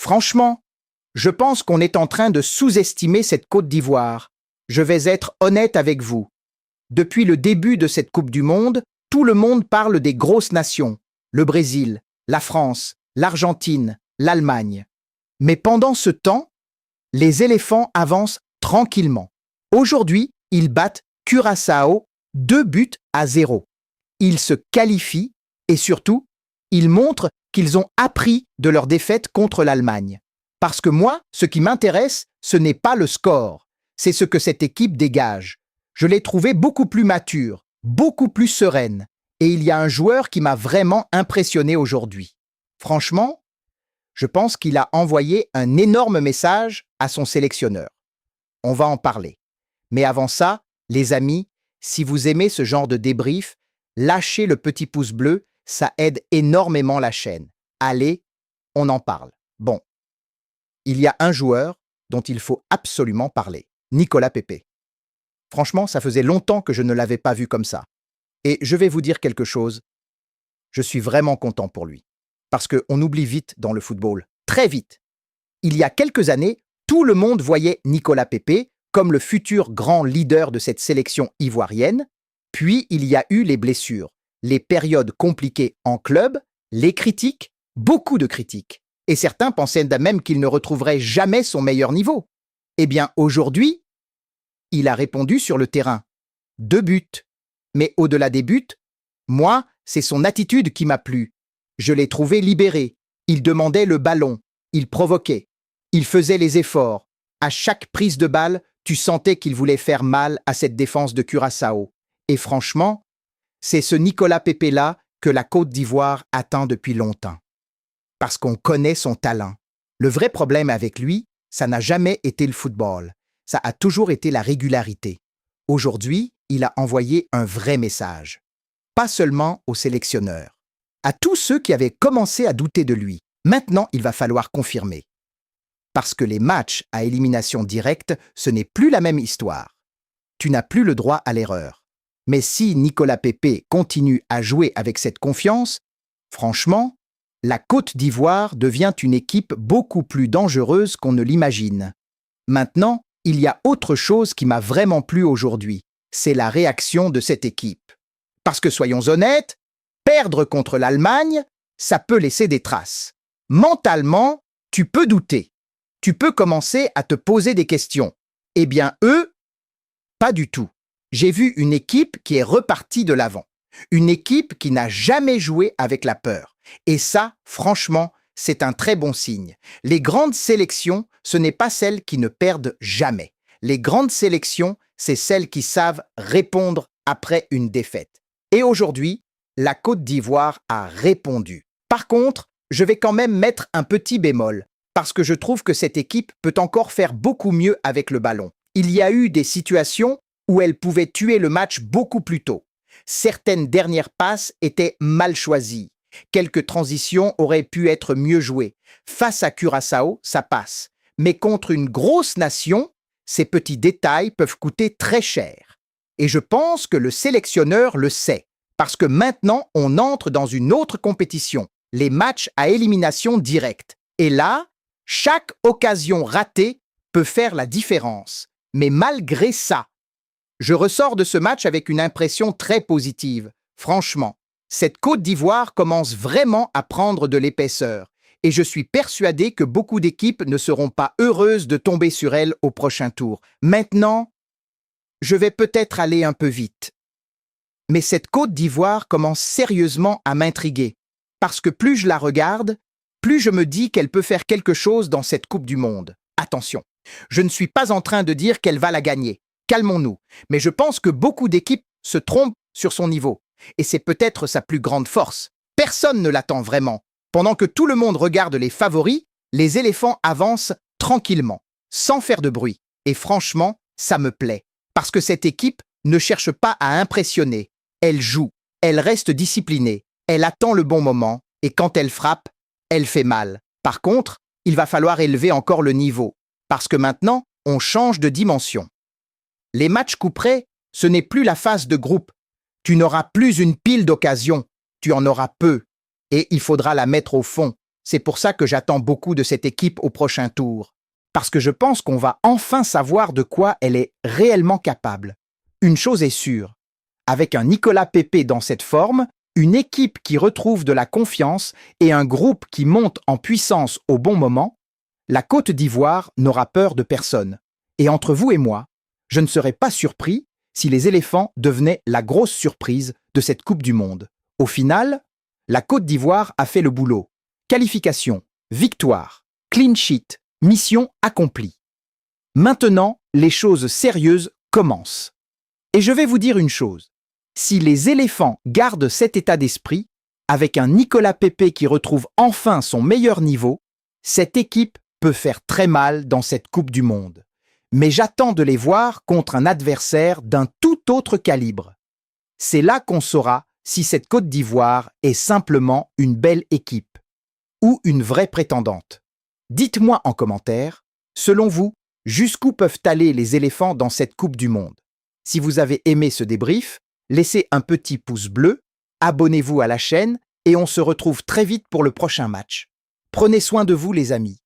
Franchement, je pense qu'on est en train de sous-estimer cette Côte d'Ivoire. Je vais être honnête avec vous. Depuis le début de cette Coupe du Monde, tout le monde parle des grosses nations, le Brésil, la France, l'Argentine, l'Allemagne. Mais pendant ce temps, les éléphants avancent tranquillement. Aujourd'hui, ils battent Curaçao 2-0. Ils se qualifient et surtout, ils montrent qu'ils ont appris de leur défaite contre l'Allemagne. Parce que moi, ce qui m'intéresse, ce n'est pas le score, c'est ce que cette équipe dégage. Je l'ai trouvée beaucoup plus mature, beaucoup plus sereine. Et il y a un joueur qui m'a vraiment impressionné aujourd'hui. Franchement, je pense qu'il a envoyé un énorme message à son sélectionneur. On va en parler. Mais avant ça, les amis, si vous aimez ce genre de débrief, lâchez le petit pouce bleu, ça aide énormément la chaîne. Allez, on en parle. Bon, il y a un joueur dont il faut absolument parler, Nicolas Pepe. Franchement, ça faisait longtemps que je ne l'avais pas vu comme ça. Et je vais vous dire quelque chose, je suis vraiment content pour lui. Parce qu'on oublie vite dans le football, très vite. Il y a quelques années, tout le monde voyait Nicolas Pepe comme le futur grand leader de cette sélection ivoirienne. Puis il y a eu les blessures, les périodes compliquées en club, les critiques, beaucoup de critiques. Et certains pensaient même qu'il ne retrouverait jamais son meilleur niveau. Eh bien, aujourd'hui, il a répondu sur le terrain. 2 buts. Mais au-delà des buts, moi, c'est son attitude qui m'a plu. Je l'ai trouvé libéré. Il demandait le ballon. Il provoquait. Il faisait les efforts. À chaque prise de balle, tu sentais qu'il voulait faire mal à cette défense de Curaçao. Et franchement, c'est ce Nicolas Pepe-là que la Côte d'Ivoire attend depuis longtemps. Parce qu'on connaît son talent. Le vrai problème avec lui, ça n'a jamais été le football. Ça a toujours été la régularité. Aujourd'hui, il a envoyé un vrai message. Pas seulement aux sélectionneurs. À tous ceux qui avaient commencé à douter de lui. Maintenant, il va falloir confirmer. Parce que les matchs à élimination directe, ce n'est plus la même histoire. Tu n'as plus le droit à l'erreur. Mais si Nicolas Pepe continue à jouer avec cette confiance, franchement, la Côte d'Ivoire devient une équipe beaucoup plus dangereuse qu'on ne l'imagine. Maintenant, il y a autre chose qui m'a vraiment plu aujourd'hui. C'est la réaction de cette équipe. Parce que soyons honnêtes, perdre contre l'Allemagne, ça peut laisser des traces. Mentalement, tu peux douter. Tu peux commencer à te poser des questions. Eh bien, eux, pas du tout. J'ai vu une équipe qui est repartie de l'avant. Une équipe qui n'a jamais joué avec la peur. Et ça, franchement, c'est un très bon signe. Les grandes sélections, ce n'est pas celles qui ne perdent jamais. Les grandes sélections, c'est celles qui savent répondre après une défaite. Et aujourd'hui, la Côte d'Ivoire a répondu. Par contre, je vais quand même mettre un petit bémol, parce que je trouve que cette équipe peut encore faire beaucoup mieux avec le ballon. Il y a eu des situations où elle pouvait tuer le match beaucoup plus tôt. Certaines dernières passes étaient mal choisies. Quelques transitions auraient pu être mieux jouées. Face à Curaçao, ça passe. Mais contre une grosse nation, ces petits détails peuvent coûter très cher. Et je pense que le sélectionneur le sait, parce que maintenant, on entre dans une autre compétition, les matchs à élimination directe. Et là, chaque occasion ratée peut faire la différence. Mais malgré ça, je ressors de ce match avec une impression très positive. Franchement, cette Côte d'Ivoire commence vraiment à prendre de l'épaisseur. Et je suis persuadé que beaucoup d'équipes ne seront pas heureuses de tomber sur elle au prochain tour. Maintenant, je vais peut-être aller un peu vite. Mais cette Côte d'Ivoire commence sérieusement à m'intriguer. Parce que plus je la regarde, plus je me dis qu'elle peut faire quelque chose dans cette Coupe du Monde. Attention, je ne suis pas en train de dire qu'elle va la gagner. Calmons-nous. Mais je pense que beaucoup d'équipes se trompent sur son niveau. Et c'est peut-être sa plus grande force. Personne ne l'attend vraiment. Pendant que tout le monde regarde les favoris, les éléphants avancent tranquillement, sans faire de bruit. Et franchement, ça me plaît. Parce que cette équipe ne cherche pas à impressionner. Elle joue, elle reste disciplinée, elle attend le bon moment, et quand elle frappe, elle fait mal. Par contre, il va falloir élever encore le niveau. Parce que maintenant, on change de dimension. Les matchs couperets, ce n'est plus la phase de groupe. Tu n'auras plus une pile d'occasions, tu en auras peu. Et il faudra la mettre au fond. C'est pour ça que j'attends beaucoup de cette équipe au prochain tour. Parce que je pense qu'on va enfin savoir de quoi elle est réellement capable. Une chose est sûre, avec un Nicolas Pepe dans cette forme, une équipe qui retrouve de la confiance et un groupe qui monte en puissance au bon moment, la Côte d'Ivoire n'aura peur de personne. Et entre vous et moi, je ne serais pas surpris si les éléphants devenaient la grosse surprise de cette Coupe du Monde. Au final, la Côte d'Ivoire a fait le boulot. Qualification, victoire, clean sheet, mission accomplie. Maintenant, les choses sérieuses commencent. Et je vais vous dire une chose. Si les éléphants gardent cet état d'esprit, avec un Nicolas Pepe qui retrouve enfin son meilleur niveau, cette équipe peut faire très mal dans cette Coupe du Monde. Mais j'attends de les voir contre un adversaire d'un tout autre calibre. C'est là qu'on saura si cette Côte d'Ivoire est simplement une belle équipe ou une vraie prétendante. Dites-moi en commentaire, selon vous, jusqu'où peuvent aller les éléphants dans cette Coupe du Monde? Si vous avez aimé ce débrief, laissez un petit pouce bleu, abonnez-vous à la chaîne et on se retrouve très vite pour le prochain match. Prenez soin de vous les amis.